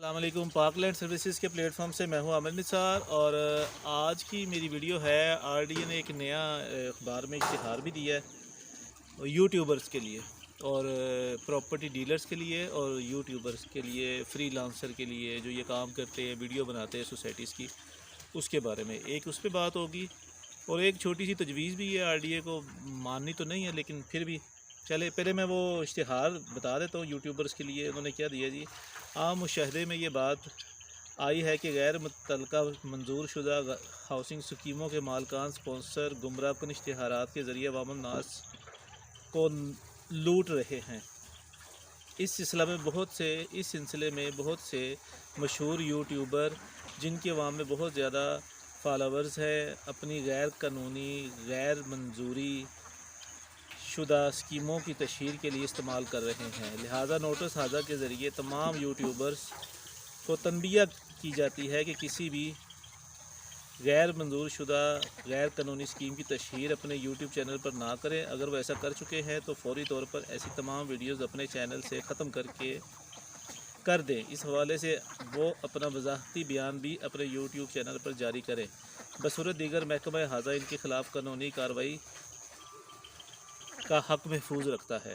السلام علیکم۔ پاک لینڈ سروسز کے پلیٹ فارم سے میں ہوں عامر نثار، اور آج کی میری ویڈیو ہے آر ڈی اے نے ایک نیا اخبار میں اشتہار بھی دیا ہے یوٹیوبرز کے لیے اور پراپرٹی ڈیلرز کے لیے اور یوٹیوبرز کے لیے، فری لانسر کے لیے جو یہ کام کرتے ہیں، ویڈیو بناتے ہیں سوسائٹیز کی، اس کے بارے میں ایک اس پہ بات ہوگی، اور ایک چھوٹی سی تجویز بھی ہے۔ آر ڈی اے کو ماننی تو نہیں ہے لیکن پھر بھی چلے، پہلے میں وہ اشتہار بتا دیتا ہوں یوٹیوبرز کے لیے۔ انہوں نے کیا دیا جی: عام مشاہدے میں یہ بات آئی ہے کہ غیر متعلقہ منظور شدہ ہاؤسنگ اسکیموں کے مالکان اسپانسر گمراہ کن اشتہارات کے ذریعے عوام الناس کو لوٹ رہے ہیں۔ اس سلسلے میں بہت سے مشہور یوٹیوبر جن کے عوام میں بہت زیادہ فالوورز ہیں، اپنی غیر قانونی، غیر منظوری شدہ اسکیموں کی تشہیر کے لیے استعمال کر رہے ہیں۔ لہذا نوٹس حاضر کے ذریعے تمام یوٹیوبرز کو تنبیہ کی جاتی ہے کہ کسی بھی غیر منظور شدہ غیر قانونی اسکیم کی تشہیر اپنے یوٹیوب چینل پر نہ کریں۔ اگر وہ ایسا کر چکے ہیں تو فوری طور پر ایسی تمام ویڈیوز اپنے چینل سے ختم کر دیں۔ اس حوالے سے وہ اپنا وضاحتی بیان بھی اپنے یوٹیوب چینل پر جاری کریں۔ بصورت دیگر محکمہ اعضاء ان کے خلاف قانونی کارروائی کا حق محفوظ رکھتا ہے،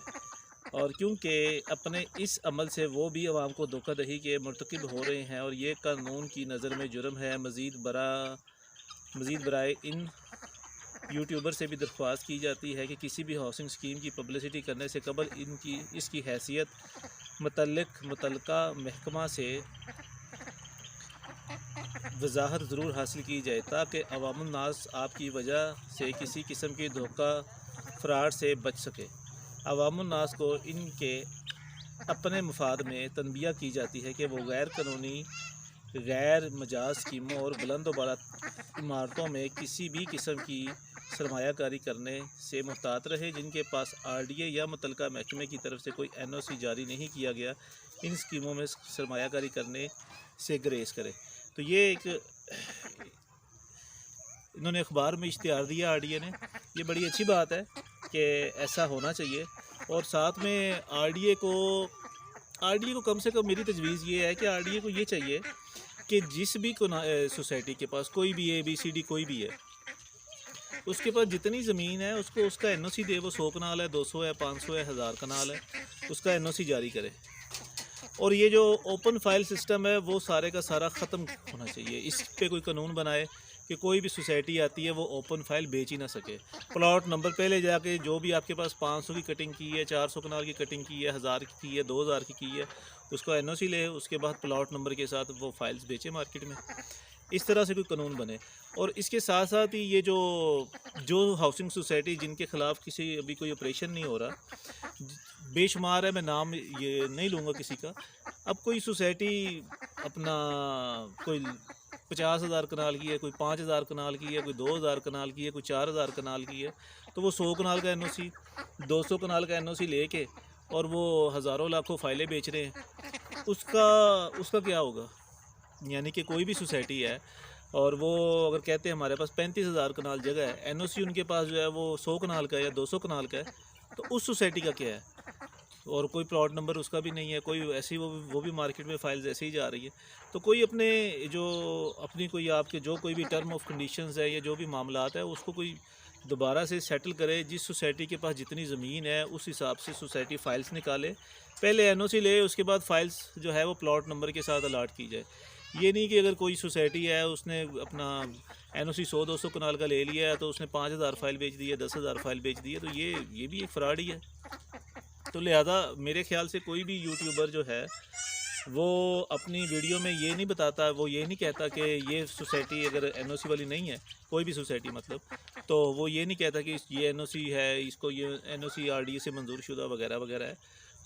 اور کیونکہ اپنے اس عمل سے وہ بھی عوام کو دھوکہ دہی کے مرتکب ہو رہے ہیں اور یہ قانون کی نظر میں جرم ہے۔ مزید برائے ان یوٹیوبر سے بھی درخواست کی جاتی ہے کہ کسی بھی ہاؤسنگ اسکیم کی پبلسٹی کرنے سے قبل اس کی حیثیت متعلقہ محکمہ سے وضاحت ضرور حاصل کی جائے تاکہ عوام الناس آپ کی وجہ سے کسی قسم کی دھوکہ فراڈ سے بچ سکے۔ عوام الناس کو ان کے اپنے مفاد میں تنبیہ کی جاتی ہے کہ وہ غیر قانونی، غیر مجاز اسکیموں اور بلند و بالا عمارتوں میں کسی بھی قسم کی سرمایہ کاری کرنے سے محتاط رہے۔ جن کے پاس آر ڈی اے یا متعلقہ محکمے کی طرف سے کوئی این او سی جاری نہیں کیا گیا، ان اسکیموں میں سرمایہ کاری کرنے سے گریز کرے۔ تو یہ ایک انہوں نے اخبار میں اشتہار دیا آر ڈی اے نے۔ یہ بڑی اچھی بات ہے کہ ایسا ہونا چاہیے، اور ساتھ میں آر ڈی اے کو کم سے کم میری تجویز یہ ہے کہ آر ڈی اے کو یہ چاہیے کہ جس بھی سوسائٹی کے پاس کوئی بھی ABCD کوئی بھی ہے، اس کے پاس جتنی زمین ہے اس کو اس کا این او سی دے۔ وہ 100 کنال ہے، 200 ہے، 500 ہے، 1000 کنال ہے، اس کا این او سی جاری کرے۔ اور یہ جو اوپن فائل سسٹم ہے وہ سارے کا سارا ختم ہونا چاہیے۔ اس پہ کوئی قانون بنائے کہ کوئی بھی سوسائٹی آتی ہے وہ اوپن فائل بیچ ہی نہ سکے۔ پلاٹ نمبر پہلے جا کے جو بھی آپ کے پاس 500 کی کٹنگ کی ہے، 400 کنال کی کٹنگ کی ہے، 1000 کی ہے، 2000 کی ہے، اس کو این او سی لے، اس کے بعد پلاٹ نمبر کے ساتھ وہ فائلز بیچے مارکیٹ میں۔ اس طرح سے کوئی قانون بنے۔ اور اس کے ساتھ ساتھ ہی یہ جو ہاؤسنگ سوسائٹی جن کے خلاف ابھی کوئی آپریشن نہیں ہو رہا، بے شمار ہے، میں نام یہ نہیں لوں گا کسی کا۔ اب کوئی سوسائٹی اپنا کوئی 50,000 کنال کی ہے، کوئی 5,000 کنال کی ہے، کوئی 2,000 کنال کی ہے، کوئی 4,000 کنال کی ہے، تو وہ 100 کنال کا این او سی، 200 کنال کا این او سی لے کے اور وہ ہزاروں لاکھوں فائلیں بیچ رہے ہیں، اس کا کیا ہوگا؟ یعنی کہ کوئی بھی سوسائٹی ہے اور وہ اگر کہتے ہیں ہمارے پاس 35,000 کنال جگہ ہے، این او سی ان کے پاس جو ہے وہ 100 کنال کا ہے یا 200 کنال کا ہے، تو اس سوسائٹی کا کیا ہے؟ اور کوئی پلاٹ نمبر اس کا بھی نہیں ہے، کوئی ایسی وہ بھی مارکیٹ میں فائلز ایسے ہی جا رہی ہے۔ تو کوئی اپنی کوئی آپ کے جو کوئی بھی ٹرم آف کنڈیشنز ہے یا جو بھی معاملات ہیں اس کو کوئی دوبارہ سے سیٹل کرے۔ جس سوسائٹی کے پاس جتنی زمین ہے اس حساب سے سوسائٹی فائلز نکالے، پہلے این او سی لے، اس کے بعد فائلز جو ہے وہ پلاٹ نمبر کے ساتھ الاٹ کی جائے۔ یہ نہیں کہ اگر کوئی سوسائٹی ہے اس نے اپنا این او سی 100-200 کنال کا لے لیا ہے تو اس نے 5,000 فائل بیچ دی ہے، 10,000 فائل بیچ دی ہے، تو یہ بھی ایک فراڈ ہی ہے۔ تو لہذا میرے خیال سے کوئی بھی یوٹیوبر جو ہے وہ اپنی ویڈیو میں یہ نہیں بتاتا، وہ یہ نہیں کہتا کہ یہ سوسائٹی اگر این او سی والی نہیں ہے، کوئی بھی سوسائٹی مطلب، تو وہ یہ نہیں کہتا کہ یہ این او سی ہے، اس کو یہ N O C R D A سے منظور شدہ وغیرہ وغیرہ ہے۔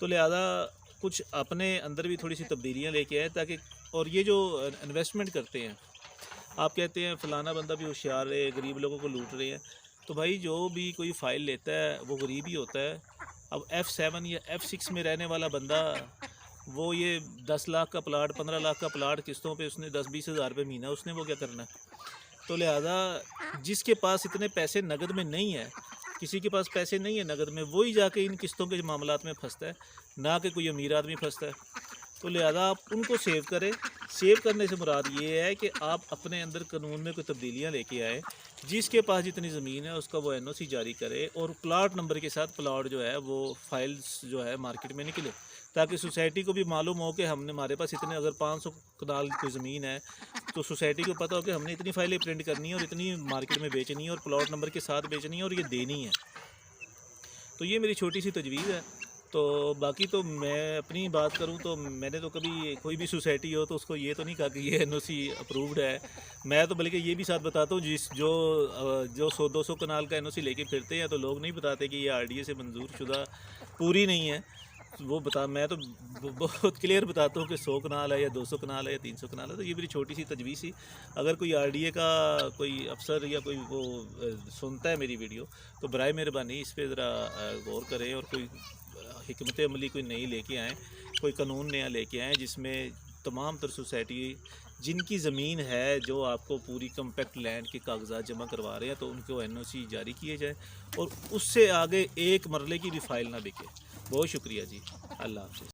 تو لہذا کچھ اپنے اندر بھی تھوڑی سی تبدیلیاں لے کے آئے تاکہ، اور یہ جو انویسٹمنٹ کرتے ہیں، آپ کہتے ہیں فلانا بندہ بھی ہوشیار ہے، غریب لوگوں کو لوٹ رہے ہیں، تو بھائی جو بھی کوئی فائل لیتا ہے وہ غریب ہی ہوتا ہے۔ اب F7 یا F6 میں رہنے والا بندہ، وہ یہ 10 لاکھ کا پلاٹ، 15 لاکھ کا پلاٹ قسطوں پہ اس نے 10-20 ہزار روپے مہینہ اس نے وہ کیا کرنا ہے؟ تو لہذا جس کے پاس اتنے پیسے نقد میں نہیں ہے، کسی کے پاس پیسے نہیں ہے نقد میں، وہی جا کے ان قسطوں کے معاملات میں پھنستا ہے، نہ کہ کوئی امیر آدمی پھنستا ہے۔ تو لہذا آپ ان کو سیو کریں. سیو کرنے سے مراد یہ ہے کہ آپ اپنے اندر قانون میں کوئی تبدیلیاں لے کے آئیں. جس کے پاس جتنی زمین ہے اس کا وہ این او سی جاری کرے اور پلاٹ نمبر کے ساتھ پلاٹ جو ہے وہ فائلز جو ہے مارکیٹ میں نکلے, تاکہ سوسائٹی کو بھی معلوم ہو کہ ہمارے پاس اتنے, اگر 500 کنال کوئی زمین ہے تو سوسائٹی کو پتہ ہو کہ ہم نے اتنی فائلیں پرنٹ کرنی ہے اور اتنی مارکیٹ میں بیچنی ہے اور پلاٹ نمبر کے ساتھ بیچنی ہے اور یہ دینی ہے. تو یہ میری چھوٹی سی تجویز ہے. تو باقی تو میں اپنی بات کروں تو میں نے تو کبھی کوئی بھی سوسائٹی ہو تو اس کو یہ تو نہیں کہا کہ یہ این او سی اپرووڈ ہے. میں تو بلکہ یہ بھی ساتھ بتاتا ہوں جو 100-200 کنال کا این او سی لے کے پھرتے ہیں تو لوگ نہیں بتاتے کہ یہ آر ڈی اے سے منظور شدہ پوری نہیں ہے. وہ میں تو بہت کلیئر بتاتا ہوں کہ 100 کنال ہے یا 200 کنال ہے یا 300 کنال ہے. تو یہ میری چھوٹی سی تجویز تھی. اگر کوئی آر ڈی اے کا کوئی افسر یا کوئی وہ سنتا ہے میری ویڈیو تو برائے مہربانی اس پہ ذرا غور کریں اور کوئی حکمت عملی کوئی نئی لے کے آئیں, کوئی قانون نیا لے کے آئیں جس میں تمام تر سوسائٹی جن کی زمین ہے جو آپ کو پوری کمپیکٹ لینڈ کے کاغذات جمع کروا رہے ہیں تو ان کو این او سی جاری کیے جائے اور اس سے آگے ایک مرلے کی بھی فائل نہ بکے. بہت شکریہ جی. اللہ حافظ.